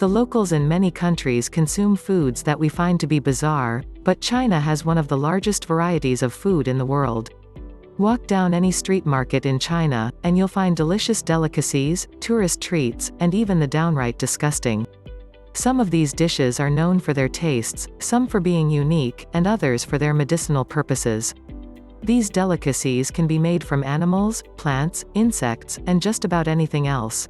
The locals in many countries consume foods that we find to be bizarre, but China has one of the largest varieties of food in the world. Walk down any street market in China, and you'll find delicious delicacies, tourist treats, and even the downright disgusting. Some of these dishes are known for their tastes, some for being unique, and others for their medicinal purposes. These delicacies can be made from animals, plants, insects, and just about anything else.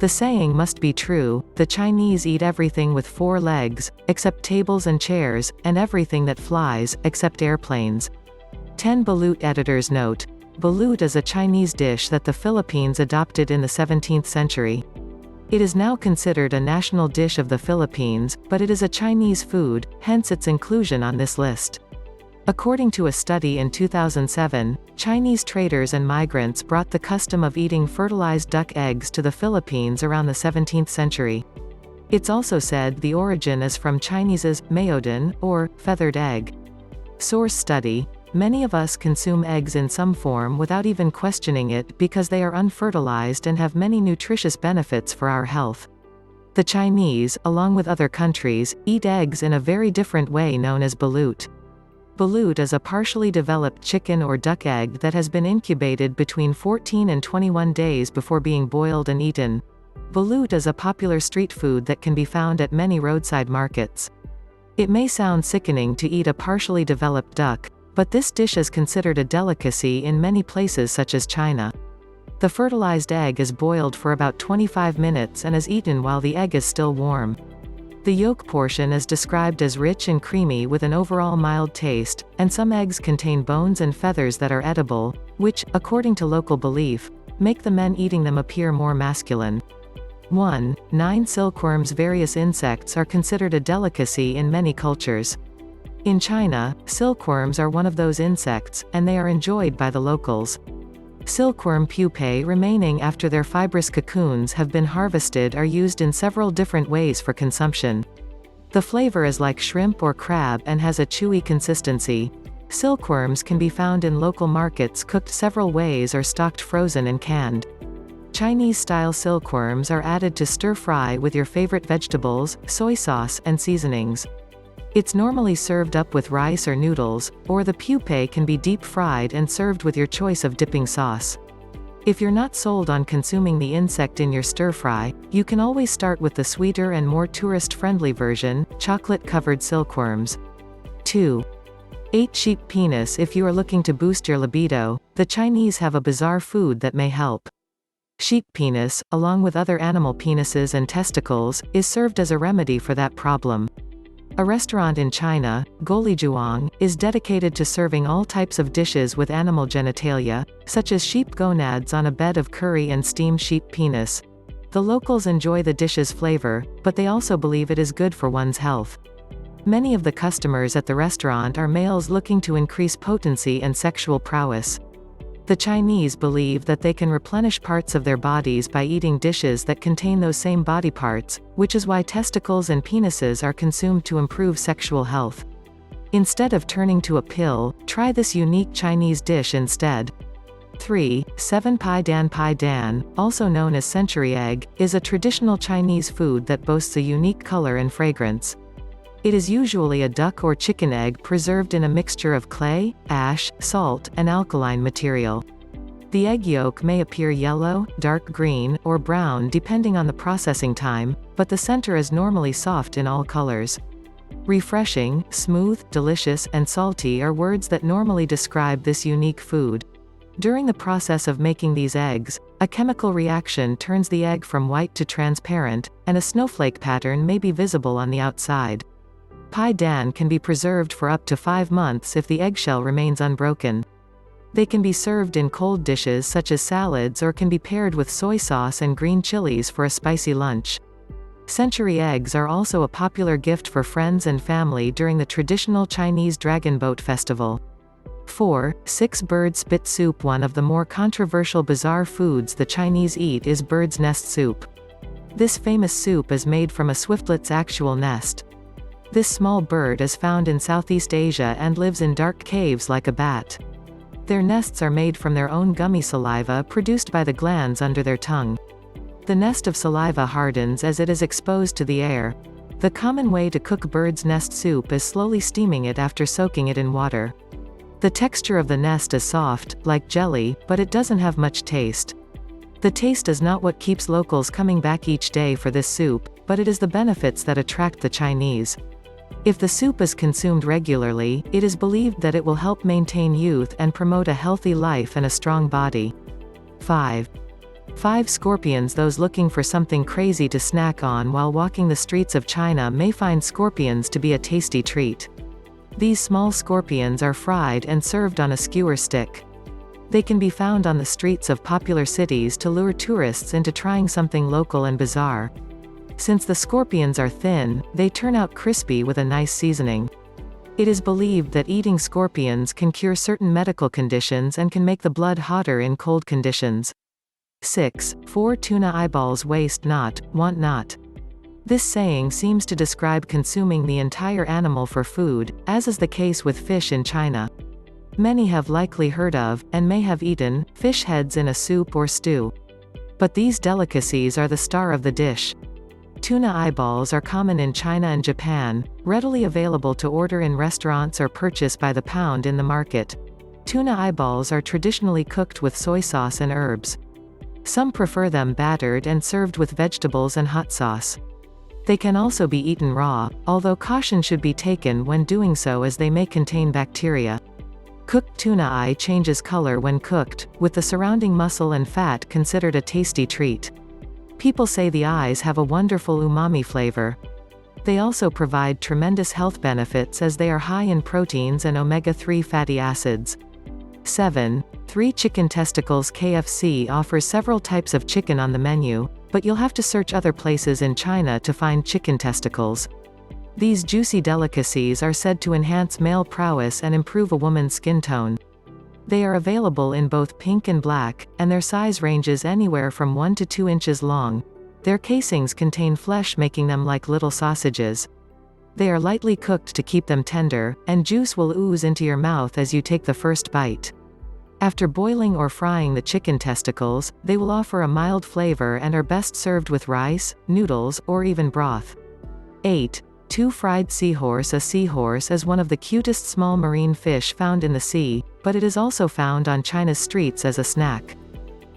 The saying must be true: the Chinese eat everything with 4 legs, except tables and chairs, and everything that flies, except airplanes. 10 balut editors note: balut is a Chinese dish that the Philippines adopted in the 17th century. It is now considered a national dish of the Philippines, but it is a Chinese food, hence its inclusion on this list. According to a study in 2007, Chinese traders and migrants brought the custom of eating fertilized duck eggs to the Philippines around the 17th century. It's also said the origin is from Chinese's mayodin, or feathered egg. Source study: many of us consume eggs in some form without even questioning it because they are unfertilized and have many nutritious benefits for our health. The Chinese, along with other countries, eat eggs in a very different way known as balut. Balut is a partially developed chicken or duck egg that has been incubated between 14 and 21 days before being boiled and eaten. Balut is a popular street food that can be found at many roadside markets. It may sound sickening to eat a partially developed duck, but this dish is considered a delicacy in many places such as China. The fertilized egg is boiled for about 25 minutes and is eaten while the egg is still warm. The yolk portion is described as rich and creamy with an overall mild taste, and some eggs contain bones and feathers that are edible, which, according to local belief, make the men eating them appear more masculine. 9 silkworms. Various insects are considered a delicacy in many cultures. In China, silkworms are one of those insects, and they are enjoyed by the locals. Silkworm pupae remaining after their fibrous cocoons have been harvested are used in several different ways for consumption. The flavor is like shrimp or crab and has a chewy consistency. Silkworms can be found in local markets cooked several ways or stocked frozen and canned. Chinese-style silkworms are added to stir-fry with your favorite vegetables, soy sauce, and seasonings. It's normally served up with rice or noodles, or the pupae can be deep-fried and served with your choice of dipping sauce. If you're not sold on consuming the insect in your stir-fry, you can always start with the sweeter and more tourist-friendly version, chocolate-covered silkworms. 8 sheep penis. If you are looking to boost your libido, the Chinese have a bizarre food that may help. Sheep penis, along with other animal penises and testicles, is served as a remedy for that problem. A restaurant in China, Golijuzhuang, is dedicated to serving all types of dishes with animal genitalia, such as sheep gonads on a bed of curry and steamed sheep penis. The locals enjoy the dish's flavor, but they also believe it is good for one's health. Many of the customers at the restaurant are males looking to increase potency and sexual prowess. The Chinese believe that they can replenish parts of their bodies by eating dishes that contain those same body parts, which is why testicles and penises are consumed to improve sexual health. Instead of turning to a pill, try this unique Chinese dish instead. 7 Pai Dan. Pai Dan, also known as century egg, is a traditional Chinese food that boasts a unique color and fragrance. It is usually a duck or chicken egg preserved in a mixture of clay, ash, salt, and alkaline material. The egg yolk may appear yellow, dark green, or brown depending on the processing time, but the center is normally soft in all colors. Refreshing, smooth, delicious, and salty are words that normally describe this unique food. During the process of making these eggs, a chemical reaction turns the egg from white to transparent, and a snowflake pattern may be visible on the outside. Pai Dan can be preserved for up to 5 months if the eggshell remains unbroken. They can be served in cold dishes such as salads or can be paired with soy sauce and green chilies for a spicy lunch. Century eggs are also a popular gift for friends and family during the traditional Chinese Dragon Boat Festival. 6 Bird spit soup. One of the more controversial bizarre foods the Chinese eat is bird's nest soup. This famous soup is made from a swiftlet's actual nest. This small bird is found in Southeast Asia and lives in dark caves like a bat. Their nests are made from their own gummy saliva produced by the glands under their tongue. The nest of saliva hardens as it is exposed to the air. The common way to cook bird's nest soup is slowly steaming it after soaking it in water. The texture of the nest is soft, like jelly, but it doesn't have much taste. The taste is not what keeps locals coming back each day for this soup, but it is the benefits that attract the Chinese. If the soup is consumed regularly, it is believed that it will help maintain youth and promote a healthy life and a strong body. 5. 5 scorpions. Those looking for something crazy to snack on while walking the streets of China may find scorpions to be a tasty treat. These small scorpions are fried and served on a skewer stick. They can be found on the streets of popular cities to lure tourists into trying something local and bizarre. Since the scorpions are thin, they turn out crispy with a nice seasoning. It is believed that eating scorpions can cure certain medical conditions and can make the blood hotter in cold conditions. 6. 4 tuna eyeballs. Waste not, want not. This saying seems to describe consuming the entire animal for food, as is the case with fish in China. Many have likely heard of, and may have eaten, fish heads in a soup or stew. But these delicacies are the star of the dish. Tuna eyeballs are common in China and Japan, readily available to order in restaurants or purchase by the pound in the market. Tuna eyeballs are traditionally cooked with soy sauce and herbs. Some prefer them battered and served with vegetables and hot sauce. They can also be eaten raw, although caution should be taken when doing so as they may contain bacteria. Cooked tuna eye changes color when cooked, with the surrounding muscle and fat considered a tasty treat. People say the eyes have a wonderful umami flavor. They also provide tremendous health benefits as they are high in proteins and omega-3 fatty acids. 7. 3 chicken testicles. KFC offers several types of chicken on the menu, but you'll have to search other places in China to find chicken testicles. These juicy delicacies are said to enhance male prowess and improve a woman's skin tone. They are available in both pink and black, and their size ranges anywhere from 1 to 2 inches long. Their casings contain flesh, making them like little sausages. They are lightly cooked to keep them tender, and juice will ooze into your mouth as you take the first bite. After boiling or frying the chicken testicles, they will offer a mild flavor and are best served with rice, noodles, or even broth. 8. 2 fried seahorse. A seahorse is one of the cutest small marine fish found in the sea, but it is also found on China's streets as a snack.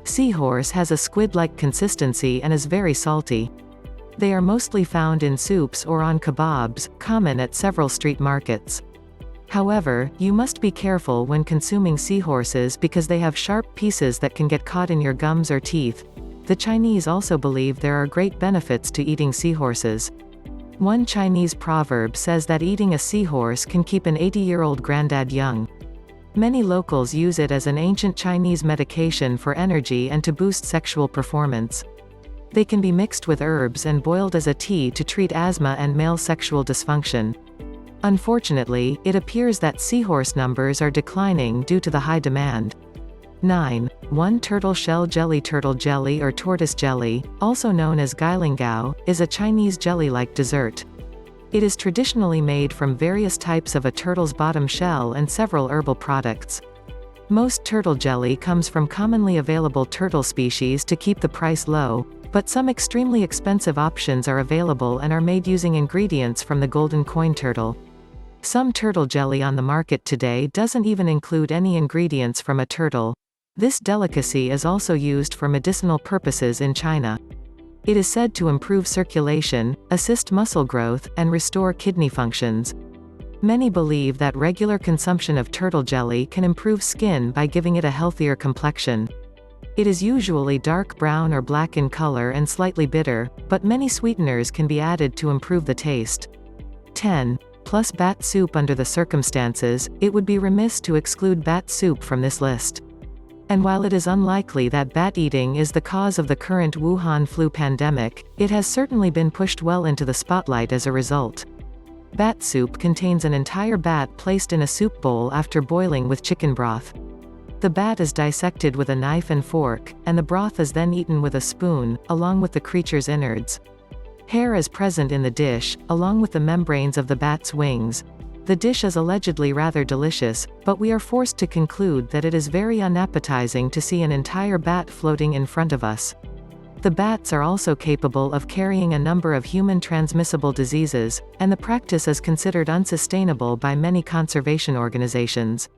Seahorse has a squid-like consistency and is very salty. They are mostly found in soups or on kebabs, common at several street markets. However, you must be careful when consuming seahorses because they have sharp pieces that can get caught in your gums or teeth. The Chinese also believe there are great benefits to eating seahorses. One Chinese proverb says that eating a seahorse can keep an 80-year-old granddad young. Many locals use it as an ancient Chinese medication for energy and to boost sexual performance. They can be mixed with herbs and boiled as a tea to treat asthma and male sexual dysfunction. Unfortunately, it appears that seahorse numbers are declining due to the high demand. 9. 1 turtle shell jelly. Turtle jelly or tortoise jelly, also known as gailingao, is a Chinese jelly-like dessert. It is traditionally made from various types of a turtle's bottom shell and several herbal products. Most turtle jelly comes from commonly available turtle species to keep the price low, but some extremely expensive options are available and are made using ingredients from the golden coin turtle. Some turtle jelly on the market today doesn't even include any ingredients from a turtle. This delicacy is also used for medicinal purposes in China. It is said to improve circulation, assist muscle growth, and restore kidney functions. Many believe that regular consumption of turtle jelly can improve skin by giving it a healthier complexion. It is usually dark brown or black in color and slightly bitter, but many sweeteners can be added to improve the taste. 10. Plus bat soup. Under the circumstances, it would be remiss to exclude bat soup from this list. And while it is unlikely that bat eating is the cause of the current Wuhan flu pandemic, it has certainly been pushed well into the spotlight as a result. Bat soup contains an entire bat placed in a soup bowl after boiling with chicken broth. The bat is dissected with a knife and fork, and the broth is then eaten with a spoon, along with the creature's innards. Hair is present in the dish, along with the membranes of the bat's wings. The dish is allegedly rather delicious, but we are forced to conclude that it is very unappetizing to see an entire bat floating in front of us. The bats are also capable of carrying a number of human-transmissible diseases, and the practice is considered unsustainable by many conservation organizations.